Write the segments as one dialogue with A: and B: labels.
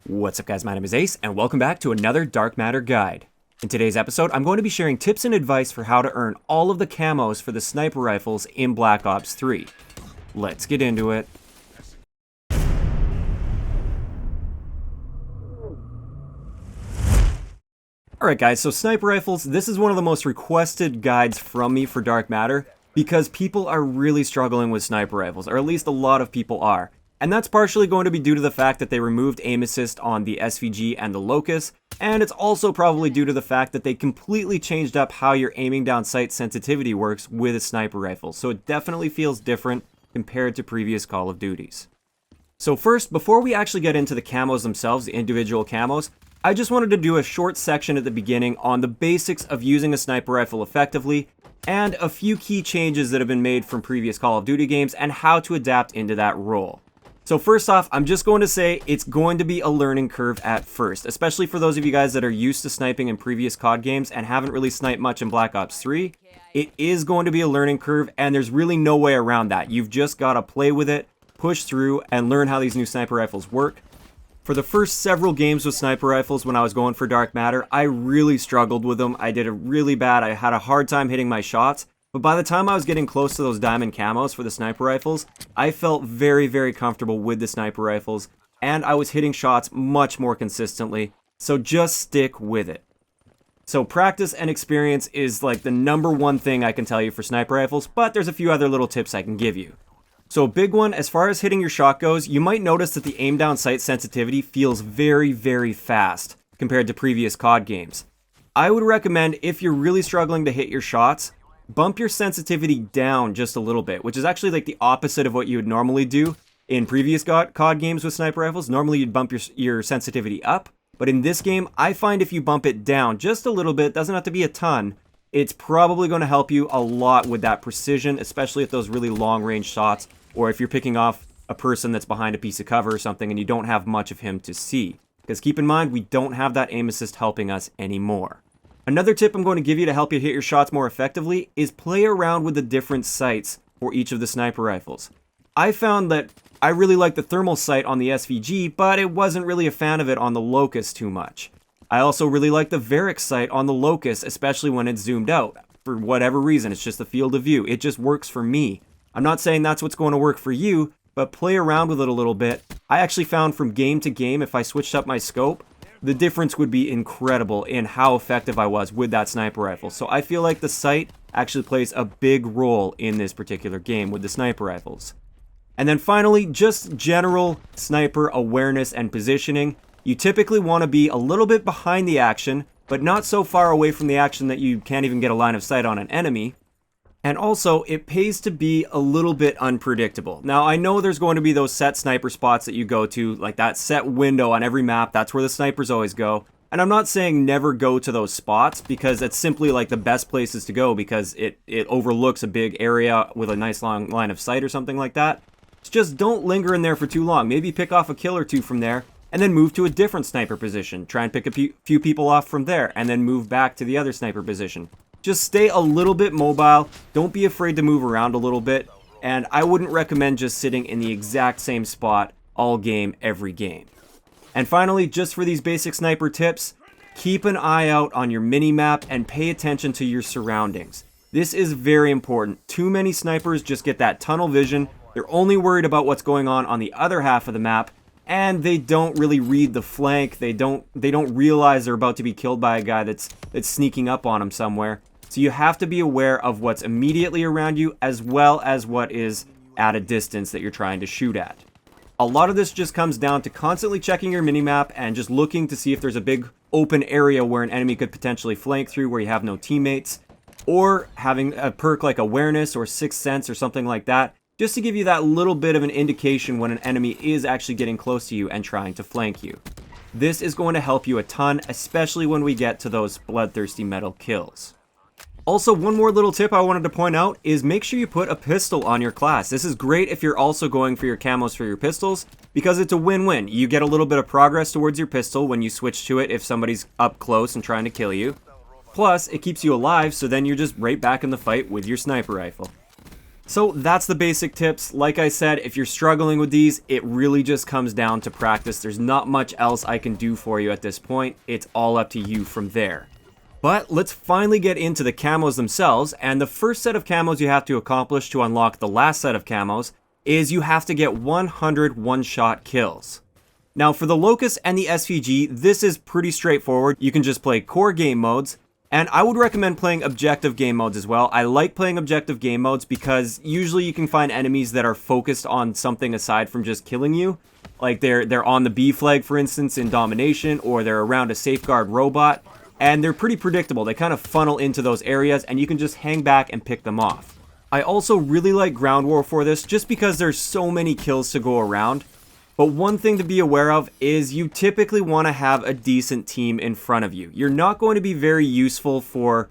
A: What's up guys, my name is Ace, and welcome back to another Dark Matter guide. In today's episode, I'm going to be sharing tips and advice for how to earn all of the camos for the sniper rifles in Black Ops 3. Let's get into it. Alright guys, so sniper rifles, this is one of the most requested guides from me for Dark Matter, because people are really struggling with sniper rifles, or at least a lot of people are. And that's partially going to be due to the fact that they removed aim assist on the SVG and the Locust, and it's also probably due to the fact that they completely changed up how your aiming down sight sensitivity works with a sniper rifle, so it definitely feels different compared to previous Call of Duties. So first, before we actually get into the camos themselves, the individual camos, I just wanted to do a short section at the beginning on the basics of using a sniper rifle effectively, and a few key changes that have been made from previous Call of Duty games and how to adapt into that role. So first off, I'm just going to say it's going to be a learning curve at first, especially for those of you guys that are used to sniping in previous COD games and haven't really sniped much in Black Ops 3. It is going to be a learning curve, and there's really no way around that. You've just got to play with it, push through, and learn how these new sniper rifles work. For the first several games with sniper rifles when I was going for Dark Matter, I really struggled with them. I did it really bad. I had a hard time hitting my shots. But by the time I was getting close to those diamond camos for the sniper rifles, I felt very, very comfortable with the sniper rifles, and I was hitting shots much more consistently, so just stick with it. So practice and experience is like the number one thing I can tell you for sniper rifles, but there's a few other little tips I can give you. So a big one, as far as hitting your shot goes, you might notice that the aim down sight sensitivity feels very, very fast compared to previous COD games. I would recommend, if you're really struggling to hit your shots, bump your sensitivity down just a little bit, which is actually like the opposite of what you would normally do in previous COD games with sniper rifles. Normally you'd bump your sensitivity up, but in this game, I find if you bump it down just a little bit, doesn't have to be a ton, it's probably going to help you a lot with that precision, especially at those really long range shots, or if you're picking off a person that's behind a piece of cover or something and you don't have much of him to see. Because keep in mind, we don't have that aim assist helping us anymore. Another tip I'm going to give you to help you hit your shots more effectively is play around with the different sights for each of the sniper rifles. I found that I really like the thermal sight on the SVG, but it wasn't really a fan of it on the Locust too much. I also really like the Varix sight on the Locust, especially when it's zoomed out. For whatever reason, it's just the field of view. It just works for me. I'm not saying that's what's going to work for you, but play around with it a little bit. I actually found from game to game, if I switched up my scope, the difference would be incredible in how effective I was with that sniper rifle. So I feel like the sight actually plays a big role in this particular game with the sniper rifles. And then finally, just general sniper awareness and positioning. You typically want to be a little bit behind the action, but not so far away from the action that you can't even get a line of sight on an enemy. And also, it pays to be a little bit unpredictable. Now, I know there's going to be those set sniper spots that you go to, like that set window on every map. That's where the snipers always go. And I'm not saying never go to those spots, because it's simply like the best places to go because it overlooks a big area with a nice long line of sight or something like that. It's just don't linger in there for too long. Maybe pick off a kill or two from there, and then move to a different sniper position. Try and pick a few people off from there, and then move back to the other sniper position. Just stay a little bit mobile, don't be afraid to move around a little bit, and I wouldn't recommend just sitting in the exact same spot all game, every game. And finally, just for these basic sniper tips, keep an eye out on your mini-map and pay attention to your surroundings. This is very important. Too many snipers just get that tunnel vision, they're only worried about what's going on the other half of the map, and they don't really read the flank, they don't realize they're about to be killed by a guy that's sneaking up on them somewhere. So you have to be aware of what's immediately around you as well as what is at a distance that you're trying to shoot at. A lot of this just comes down to constantly checking your minimap and just looking to see if there's a big open area where an enemy could potentially flank through where you have no teammates, or having a perk like Awareness or Sixth Sense or something like that, just to give you that little bit of an indication when an enemy is actually getting close to you and trying to flank you. This is going to help you a ton, especially when we get to those bloodthirsty metal kills. Also, one more little tip I wanted to point out is make sure you put a pistol on your class. This is great if you're also going for your camos for your pistols, because it's a win-win. You get a little bit of progress towards your pistol when you switch to it if somebody's up close and trying to kill you. Plus, it keeps you alive, so then you're just right back in the fight with your sniper rifle. So that's the basic tips. Like I said, if you're struggling with these, it really just comes down to practice. There's not much else I can do for you at this point. It's all up to you from there. But let's finally get into the camos themselves, and the first set of camos you have to accomplish to unlock the last set of camos is you have to get 100 one-shot kills. Now for the Locust and the SVG, this is pretty straightforward. You can just play core game modes, and I would recommend playing objective game modes as well. I like playing objective game modes because usually you can find enemies that are focused on something aside from just killing you. Like they're on the B flag, for instance, in Domination, or they're around a safeguard robot. And they're pretty predictable. They kind of funnel into those areas and you can just hang back and pick them off. I also really like Ground War for this just because there's so many kills to go around. But one thing to be aware of is you typically want to have a decent team in front of you. You're not going to be very useful for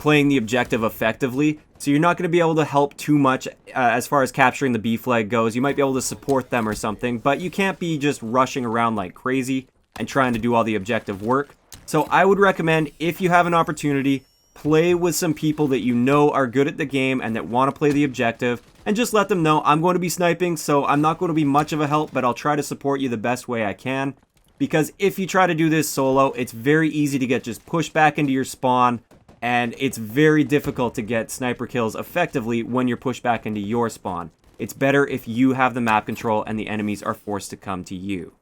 A: playing the objective effectively. So you're not going to be able to help too much as far as capturing the B flag goes. You might be able to support them or something, but you can't be just rushing around like crazy and trying to do all the objective work. So I would recommend, if you have an opportunity, play with some people that you know are good at the game and that want to play the objective, and just let them know, I'm going to be sniping, so I'm not going to be much of a help, but I'll try to support you the best way I can. Because if you try to do this solo, it's very easy to get just pushed back into your spawn, and it's very difficult to get sniper kills effectively when you're pushed back into your spawn. It's better if you have the map control and the enemies are forced to come to you.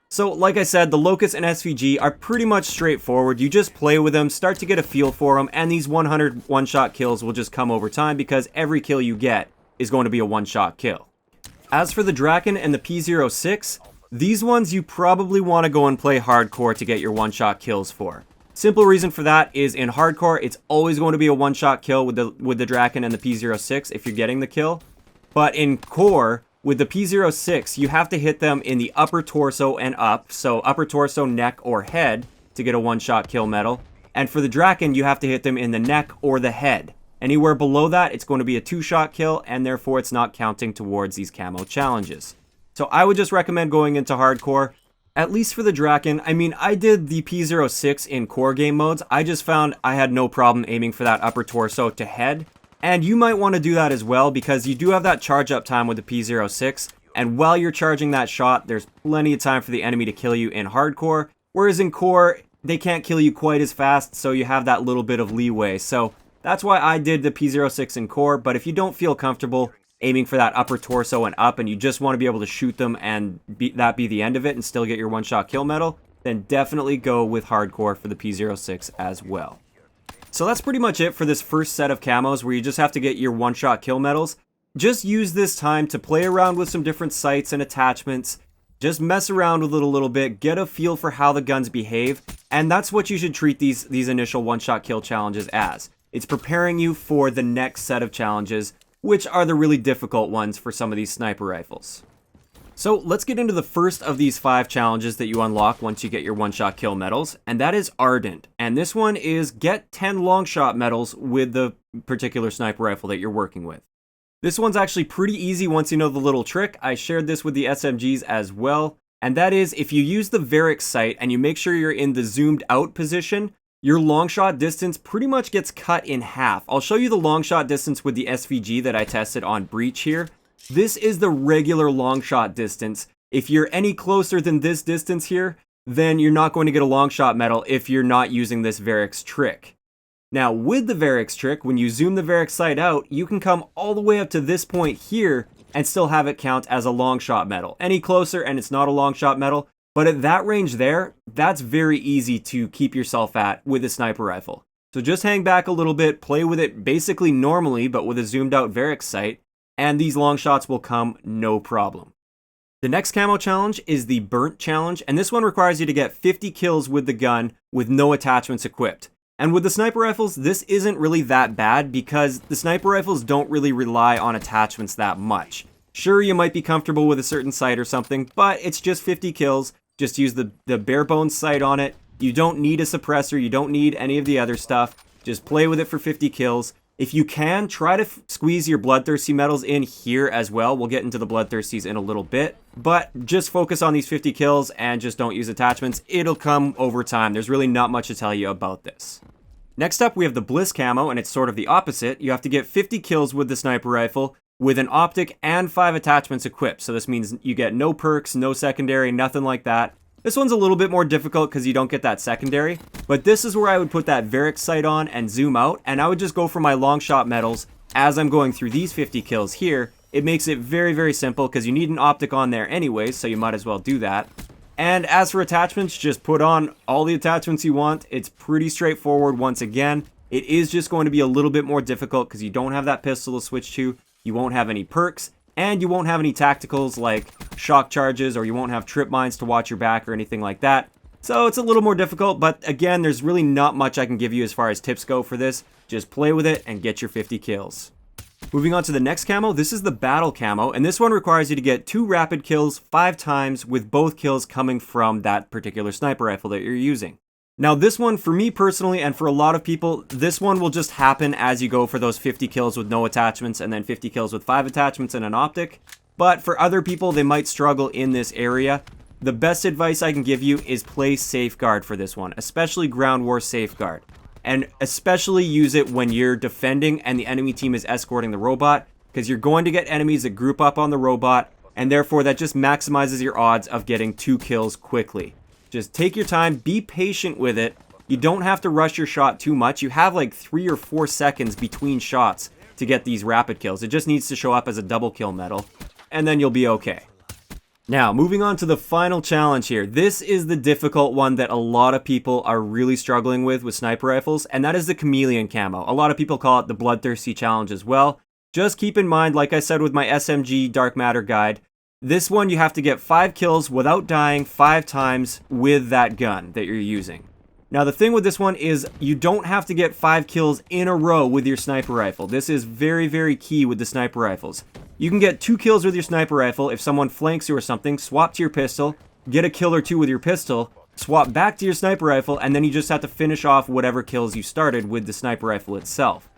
A: So, like I said, the Locust and SVG are pretty much straightforward. You just play with them, start to get a feel for them, and these 100 one-shot kills will just come over time because every kill you get is going to be a one-shot kill. As for the Draken and the P06, these ones you probably want to go and play hardcore to get your one-shot kills for. Simple reason for that is in hardcore, it's always going to be a one-shot kill with the Draken and the P06 if you're getting the kill. But in core, with the P06, you have to hit them in the upper torso and up, so upper torso, neck, or head to get a one-shot kill medal. And for the Draken, you have to hit them in the neck or the head. Anywhere below that, it's going to be a two-shot kill, and therefore it's not counting towards these camo challenges. So I would just recommend going into hardcore, at least for the Draken. I mean, I did the P06 in core game modes. I just found I had no problem aiming for that upper torso to head. And you might want to do that as well because you do have that charge up time with the P06, and while you're charging that shot, there's plenty of time for the enemy to kill you in hardcore, whereas in core, they can't kill you quite as fast, so you have that little bit of leeway. So that's why I did the P06 in core, but if you don't feel comfortable aiming for that upper torso and up, and you just want to be able to shoot them and that be the end of it and still get your one-shot kill medal, then definitely go with hardcore for the P06 as well. So that's pretty much it for this first set of camos where you just have to get your one-shot kill medals. Just use this time to play around with some different sights and attachments. Just mess around with it a little bit, get a feel for how the guns behave, and that's what you should treat these initial one-shot kill challenges as. It's preparing you for the next set of challenges, which are the really difficult ones for some of these sniper rifles. So let's get into the first of these 5 challenges that you unlock once you get your one-shot kill medals, and that is Ardent. And this one is get 10 long shot medals with the particular sniper rifle that you're working with. This one's actually pretty easy once you know the little trick. I shared this with the SMGs as well, and that is if you use the Varix sight and you make sure you're in the zoomed out position, your long shot distance pretty much gets cut in half. I'll show you the long shot distance with the SVG that I tested on Breach here. This is the regular long shot distance. If you're any closer than this distance here, then you're not going to get a long shot medal if you're not using this Varix trick. Now, with the Varix trick, when you zoom the Varix sight out, you can come all the way up to this point here and still have it count as a long shot medal. Any closer and it's not a long shot medal, but at that range there, that's very easy to keep yourself at with a sniper rifle. So just hang back a little bit, play with it basically normally, but with a zoomed out Varix sight, and these long shots will come no problem. The next camo challenge is the Burnt challenge, and this one requires you to get 50 kills with the gun with no attachments equipped. And with the sniper rifles, this isn't really that bad because the sniper rifles don't really rely on attachments that much. Sure, you might be comfortable with a certain sight or something, but it's just 50 kills. Just use the bare bones sight on it. You don't need a suppressor, you don't need any of the other stuff. Just play with it for 50 kills. If you can, try to squeeze your Bloodthirsty medals in here as well. We'll get into the Bloodthirsties in a little bit. But just focus on these 50 kills and just don't use attachments. It'll come over time. There's really not much to tell you about this. Next up, we have the Bliss camo, and it's sort of the opposite. You have to get 50 kills with the sniper rifle with an optic and 5 attachments equipped. So this means you get no perks, no secondary, nothing like that. This one's a little bit more difficult because you don't get that secondary, but this is where I would put that Varix sight on and zoom out, and I would just go for my long shot medals as I'm going through these 50 kills here. It makes it very, very simple because you need an optic on there anyways, so you might as well do that. And as for attachments, just put on all the attachments you want. It's pretty straightforward once again. It is just going to be a little bit more difficult because you don't have that pistol to switch to, you won't have any perks, and you won't have any tacticals like shock charges, or you won't have trip mines to watch your back or anything like that. So it's a little more difficult, but again, there's really not much I can give you as far as tips go for this. Just play with it and get your 50 kills. Moving on to the next camo, this is the battle camo, and this one requires you to get 2 rapid kills 5 times, with both kills coming from that particular sniper rifle that you're using. Now this one, for me personally, and for a lot of people, this one will just happen as you go for those 50 kills with no attachments, and then 50 kills with 5 attachments and an optic. But for other people, they might struggle in this area. The best advice I can give you is play Safeguard for this one, especially Ground War Safeguard. And especially use it when you're defending and the enemy team is escorting the robot, because you're going to get enemies that group up on the robot, and therefore that just maximizes your odds of getting 2 kills quickly. Just take your time, be patient with it. You don't have to rush your shot too much. You have like 3 or 4 seconds between shots to get these rapid kills. It just needs to show up as a double kill medal, and then you'll be okay. Now, moving on to the final challenge here. This is the difficult one that a lot of people are really struggling with sniper rifles, and that is the chameleon camo. A lot of people call it the Bloodthirsty challenge as well. Just keep in mind, like I said with my SMG Dark Matter guide, this one you have to get 5 kills without dying 5 times with that gun that you're using. Now the thing with this one is you don't have to get 5 kills in a row with your sniper rifle. This is very, very key with the sniper rifles. You can get 2 kills with your sniper rifle if someone flanks you or something, swap to your pistol, get a kill or 2 with your pistol, swap back to your sniper rifle, and then you just have to finish off whatever kills you started with the sniper rifle itself.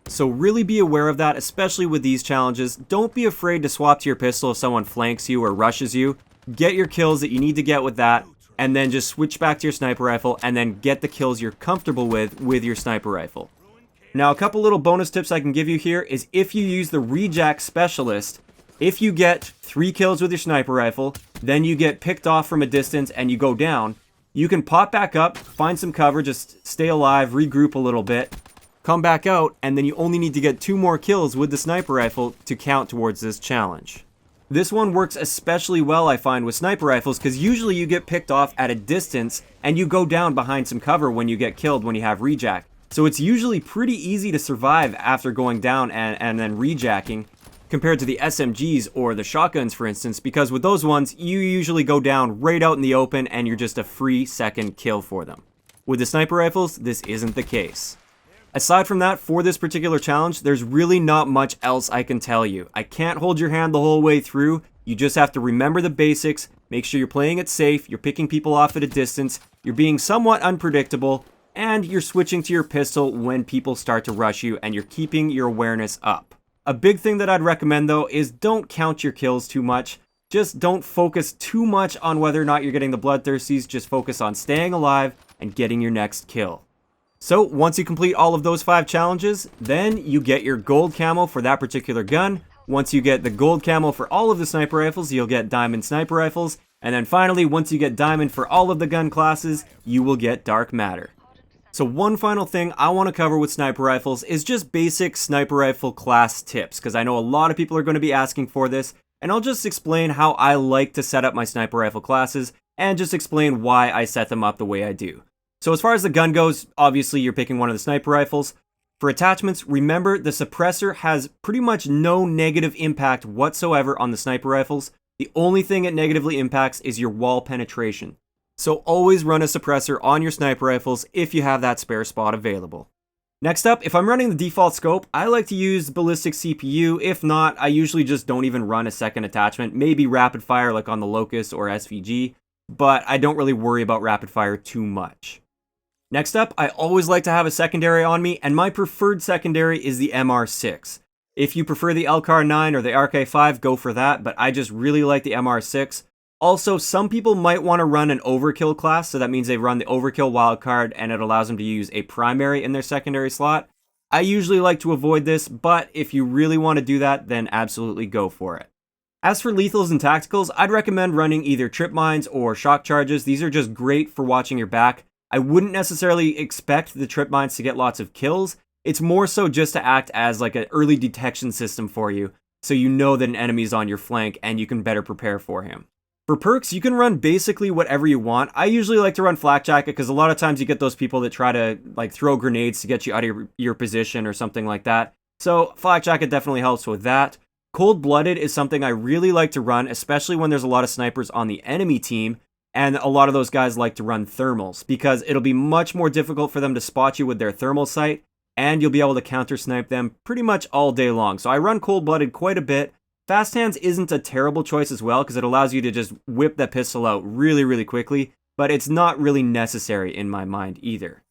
A: So really be aware of that, especially with these challenges. Don't be afraid to swap to your pistol if someone flanks you or rushes you. Get your kills that you need to get with that, and then just switch back to your sniper rifle, and then get the kills you're comfortable with your sniper rifle. Now, a couple little bonus tips I can give you here is if you use the rejack specialist, if you get 3 kills with your sniper rifle, then you get picked off from a distance and you go down, you can pop back up, find some cover, just stay alive, regroup a little bit, come back out, and then you only need to get 2 more kills with the sniper rifle to count towards this challenge. This one works especially well, I find, with sniper rifles, because usually you get picked off at a distance and you go down behind some cover when you get killed when you have rejack. So it's usually pretty easy to survive after going down and then rejacking compared to the SMGs or the shotguns, for instance, because with those ones, you usually go down right out in the open and you're just a free second kill for them. With the sniper rifles, this isn't the case. Aside from that, for this particular challenge, there's really not much else I can tell you. I can't hold your hand the whole way through. You just have to remember the basics, make sure you're playing it safe, you're picking people off at a distance, you're being somewhat unpredictable, and you're switching to your pistol when people start to rush you, and you're keeping your awareness up. A big thing that I'd recommend though is don't count your kills too much. Just don't focus too much on whether or not you're getting the Bloodthirsties, just focus on staying alive and getting your next kill. So once you complete all of those 5 challenges, then you get your gold camo for that particular gun. Once you get the gold camo for all of the sniper rifles, you'll get diamond sniper rifles. And then finally, once you get diamond for all of the gun classes, you will get dark matter. So one final thing I want to cover with sniper rifles is just basic sniper rifle class tips, because I know a lot of people are going to be asking for this, and I'll just explain how I like to set up my sniper rifle classes, and just explain why I set them up the way I do. So as far as the gun goes, obviously you're picking one of the sniper rifles. For attachments, remember the suppressor has pretty much no negative impact whatsoever on the sniper rifles. The only thing it negatively impacts is your wall penetration. So always run a suppressor on your sniper rifles if you have that spare spot available. Next up, if I'm running the default scope, I like to use ballistic CPU. If not, I usually just don't even run a second attachment, maybe rapid fire like on the Locust or SVG, but I don't really worry about rapid fire too much. Next up, I always like to have a secondary on me, and my preferred secondary is the MR6. If you prefer the LCAR 9 or the RK5, go for that, but I just really like the MR6. Also, some people might want to run an overkill class, so that means they run the overkill wildcard and it allows them to use a primary in their secondary slot. I usually like to avoid this, but if you really want to do that, then absolutely go for it. As for lethals and tacticals, I'd recommend running either trip mines or shock charges. These are just great for watching your back. I wouldn't necessarily expect the trip mines to get lots of kills. It's more so just to act as like an early detection system for you, so you know that an enemy's on your flank and you can better prepare for him. For perks, you can run basically whatever you want. I usually like to run flak jacket because a lot of times you get those people that try to like throw grenades to get you out of your position or something like that. So flak jacket definitely helps with that. Cold-blooded is something I really like to run, especially when there's a lot of snipers on the enemy team, and a lot of those guys like to run thermals, because it'll be much more difficult for them to spot you with their thermal sight, and you'll be able to counter-snipe them pretty much all day long. So I run cold-blooded quite a bit. Fast hands isn't a terrible choice as well, because it allows you to just whip that pistol out really, really quickly, but it's not really necessary in my mind either.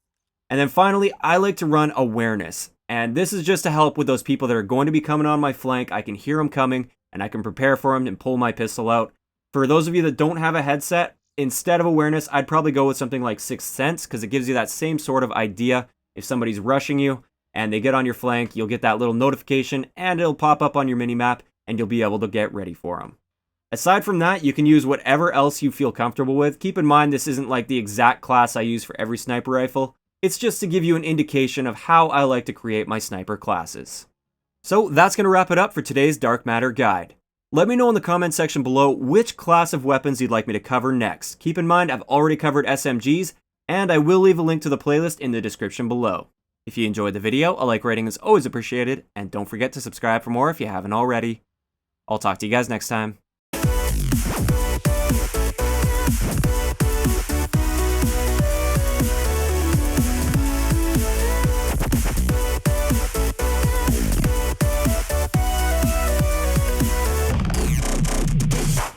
A: And then finally, I like to run awareness. And this is just to help with those people that are going to be coming on my flank. I can hear them coming, and I can prepare for them and pull my pistol out. For those of you that don't have a headset, instead of awareness, I'd probably go with something like Sixth Sense, because it gives you that same sort of idea. If somebody's rushing you, and they get on your flank, you'll get that little notification, and it'll pop up on your minimap, and you'll be able to get ready for them. Aside from that, you can use whatever else you feel comfortable with. Keep in mind, this isn't like the exact class I use for every sniper rifle. It's just to give you an indication of how I like to create my sniper classes. So that's going to wrap it up for today's Dark Matter guide. Let me know in the comment section below which class of weapons you'd like me to cover next. Keep in mind, I've already covered SMGs, and I will leave a link to the playlist in the description below. If you enjoyed the video, a like rating is always appreciated, and don't forget to subscribe for more if you haven't already. I'll talk to you guys next time.